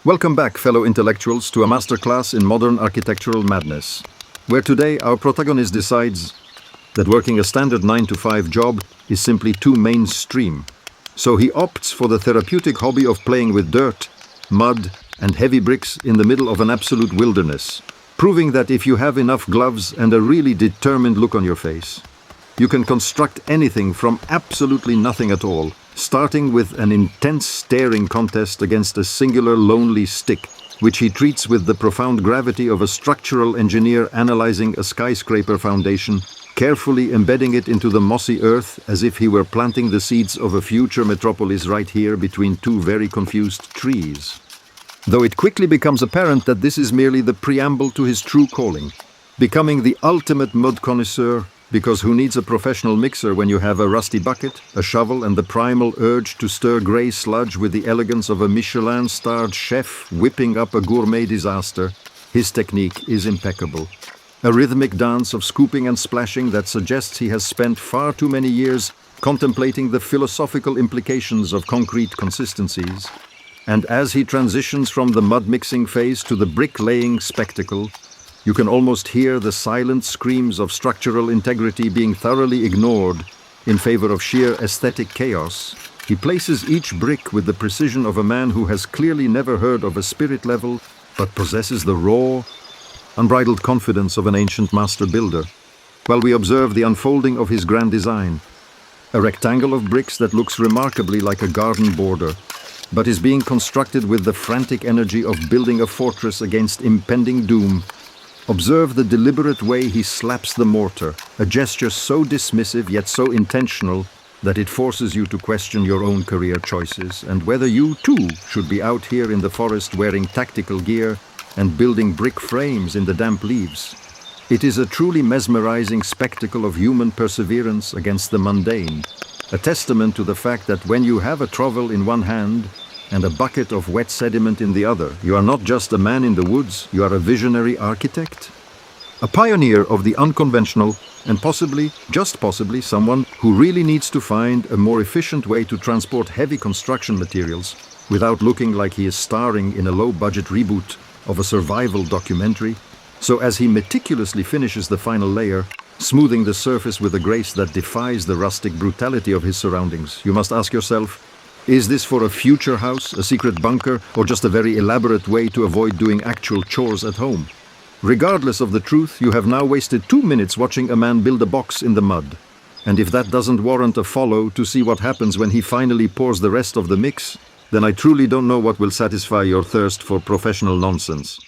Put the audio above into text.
Welcome back, fellow intellectuals, to a masterclass in modern architectural madness, where today our protagonist decides that working a standard 9-to-5 job is simply too mainstream. So he opts for the therapeutic hobby of playing with dirt, mud, and heavy bricks in the middle of an absolute wilderness, proving that if you have enough gloves and a really determined look on your face, you can construct anything from absolutely nothing at all, starting with an intense staring contest against a singular lonely stick, which he treats with the profound gravity of a structural engineer analyzing a skyscraper foundation, carefully embedding it into the mossy earth as if he were planting the seeds of a future metropolis right here between two very confused trees. Though it quickly becomes apparent that this is merely the preamble to his true calling, becoming the ultimate mud connoisseur, because who needs a professional mixer when you have a rusty bucket, a shovel, and the primal urge to stir grey sludge with the elegance of a Michelin-starred chef whipping up a gourmet disaster? His technique is impeccable. A rhythmic dance of scooping and splashing that suggests he has spent far too many years contemplating the philosophical implications of concrete consistencies. And as he transitions from the mud-mixing phase to the brick-laying spectacle, you can almost hear the silent screams of structural integrity being thoroughly ignored in favor of sheer aesthetic chaos. He places each brick with the precision of a man who has clearly never heard of a spirit level, but possesses the raw, unbridled confidence of an ancient master builder, while we observe the unfolding of his grand design. A rectangle of bricks that looks remarkably like a garden border, but is being constructed with the frantic energy of building a fortress against impending doom. Observe the deliberate way he slaps the mortar, a gesture so dismissive yet so intentional that it forces you to question your own career choices and whether you too should be out here in the forest wearing tactical gear and building brick frames in the damp leaves. It is a truly mesmerizing spectacle of human perseverance against the mundane, a testament to the fact that when you have a trowel in one hand and a bucket of wet sediment in the other, you are not just a man in the woods, you are a visionary architect. A pioneer of the unconventional, and possibly, just possibly, someone who really needs to find a more efficient way to transport heavy construction materials without looking like he is starring in a low-budget reboot of a survival documentary. So as he meticulously finishes the final layer, smoothing the surface with a grace that defies the rustic brutality of his surroundings, you must ask yourself, is this for a future house, a secret bunker, or just a very elaborate way to avoid doing actual chores at home? Regardless of the truth, you have now wasted 2 minutes watching a man build a box in the mud. And if that doesn't warrant a follow to see what happens when he finally pours the rest of the mix, then I truly don't know what will satisfy your thirst for professional nonsense.